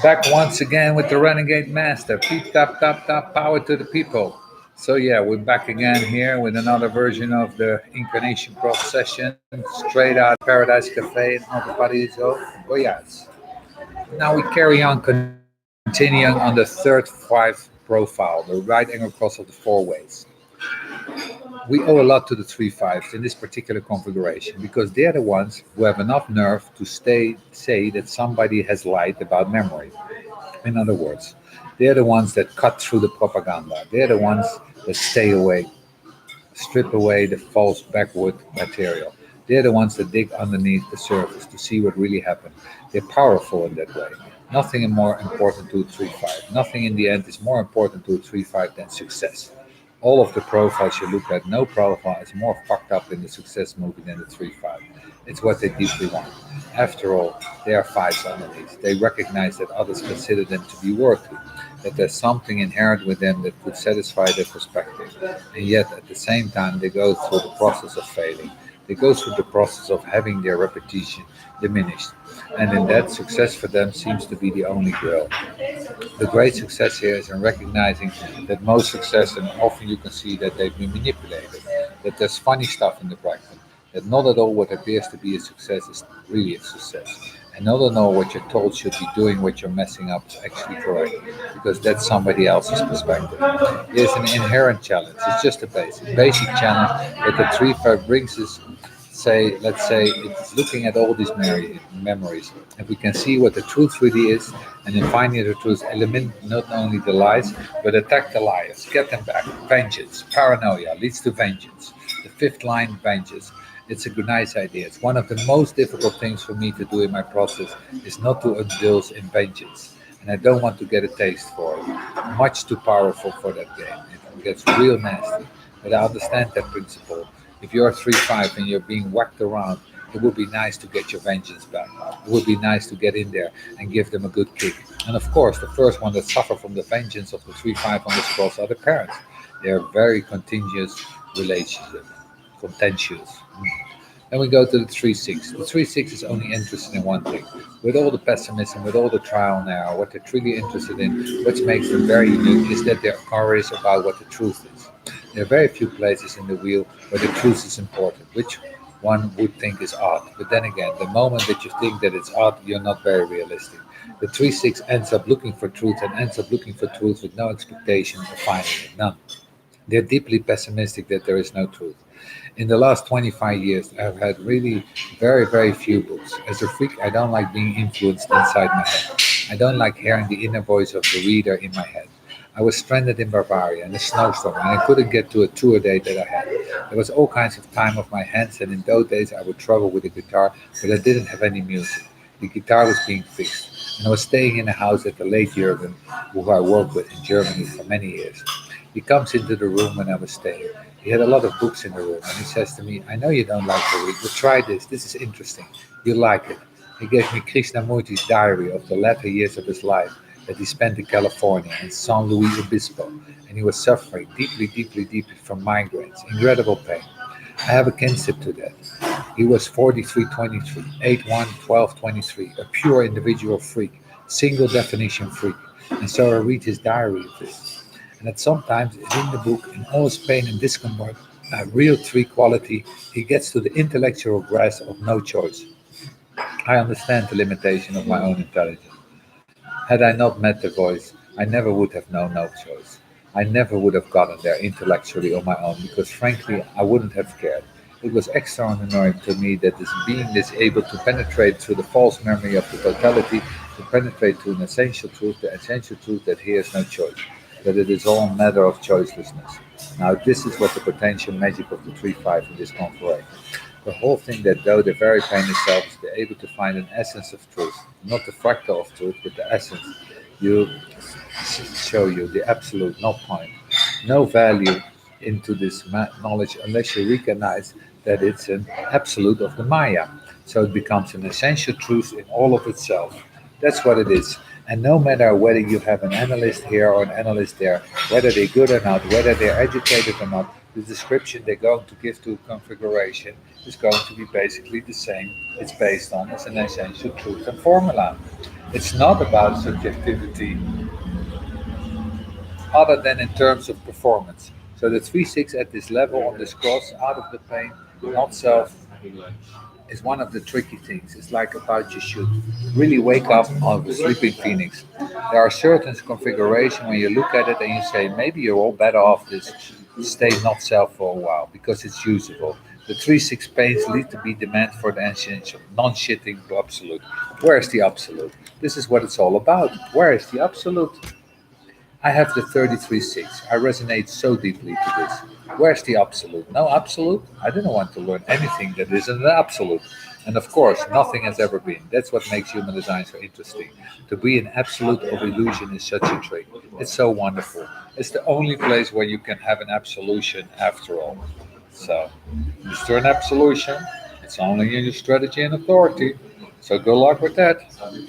Back once again with the Renegade Master. Peep, tap, tap, tap, power to the people. So, yeah, we're back again here with another version of the Incarnation Prop session, straight out of Paradise Cafe in Alto Paradiso, Goiás. Now we carry on, continuing on the third five profile, the right angle cross of the four ways. We owe a lot to the three fives in this particular configuration because they're the ones who have enough nerve to say that somebody has lied about memory. In other words, they're the ones that cut through the propaganda. They're the ones that stay away, strip away the false backward material. They're the ones that dig underneath the surface to see what really happened. They're powerful in that way. Nothing is more important to a 3-5. Nothing in the end is more important to a 3-5 than success. All of the profiles you look at, no profile is more fucked up in the success movie than the 3-5. It's what they deeply want. After all, they are fives underneath. They recognize that others consider them to be worthy, that there's something inherent with them that could satisfy their perspective. And yet, at the same time, they go through the process of failing. They go through the process of having their reputation diminished. And in that, success for them seems to be the only goal. The great success here is in recognizing that most success, and often you can see that they've been manipulated, that there's funny stuff in the practice, that not at all what appears to be a success is really a success. And not at all what you're told should be doing what you're messing up is actually correct, because that's somebody else's perspective. There's an inherent challenge. It's just a basic challenge that the 3-5 brings us. Say, let's say it's looking at all these memories. If we can see what the truth really is, and in finding the truth, eliminate not only the lies, but attack the liars, get them back. Vengeance, paranoia leads to vengeance. The fifth line, vengeance. It's a good, nice idea. It's one of the most difficult things for me to do in my process is not to indulge in vengeance. And I don't want to get a taste for it. Much too powerful for that game. It gets real nasty. But I understand that principle. If you're 3-5 and you're being whacked around, it would be nice to get your vengeance back. It would be nice to get in there and give them a good kick. And of course, the first one that suffer from the vengeance of the 3-5 on this cross are the parents. They are very contentious relationship, contentious. Then we go to the 3-6. The 3-6 is only interested in one thing. With all the pessimism, with all the trial and error, what they're truly interested in, which makes them very unique, is that they're curious about what the truth is. There are very few places in the wheel where the truth is important, which one would think is odd. But then again, the moment that you think that it's odd, you're not very realistic. The 3-6 ends up looking for truth and ends up looking for truth with no expectation of finding it, none. They're deeply pessimistic that there is no truth. In the last 25 years, I've had really very, very few books. As a freak, I don't like being influenced inside my head. I don't like hearing the inner voice of the reader in my head. I was stranded in Bavaria in a snowstorm and I couldn't get to a tour date that I had. There was all kinds of time of my hands, and in those days I would travel with a guitar, but I didn't have any music. The guitar was being fixed, and I was staying in a house at the late Jurgen, who I worked with in Germany for many years. He comes into the room when I was staying. He had a lot of books in the room, and he says to me, "I know you don't like to read, but try this. This is interesting. You'll like it." He gave me Krishnamurti's diary of the latter years of his life that he spent in California in San Luis Obispo, and he was suffering deeply, deeply, deeply from migraines, incredible pain. I have a kinship to that. He was 4323, 81, 12, 23, a pure individual freak, single definition freak. And so I read his diary of this. And that sometimes in the book, in all his pain and discomfort, a real three quality, he gets to the intellectual grasp of no choice. I understand the limitation of my own intelligence. Had I not met the voice, I never would have known no choice. I never would have gotten there intellectually on my own because, frankly, I wouldn't have cared. It was extraordinary to me that this being is able to penetrate through the false memory of the totality, to penetrate to an essential truth, the essential truth that he has no choice, that it is all a matter of choicelessness. Now, this is what the potential magic of the 3-5 in this configuration. The whole thing that though the very pain itself is they're able to find an essence of truth, not the fractal of truth, but the essence. You show you the absolute, no point, no value into this knowledge unless you recognize that it's an absolute of the Maya. So it becomes an essential truth in all of itself. That's what it is. And no matter whether you have an analyst here or an analyst there, whether they're good or not, whether they're educated or not, the description they're going to give to a configuration is going to be basically the same. It's based on as an essential truth and formula. It's not about subjectivity other than in terms of performance. So the 3-6 at this level on this cross, out of the paint, not self, is one of the tricky things. It's like about you should really wake up on the sleeping phoenix. There are certain configuration when you look at it and you say maybe you're all better off this stay not self for a while because it's usable. The 3-6 paints lead to be demand for the essential, non-shitting absolute. Where is the absolute? This is what it's all about. Where is the absolute? I have the 33.6. I resonate so deeply to this. Where's the absolute? No absolute? I didn't want to learn anything that isn't an absolute. And of course, nothing has ever been. That's what makes human design so interesting. To be an absolute of illusion is such a trick. It's so wonderful. It's the only place where you can have an absolution after all. So, Mr. An absolution, it's only in your strategy and authority. So good luck with that.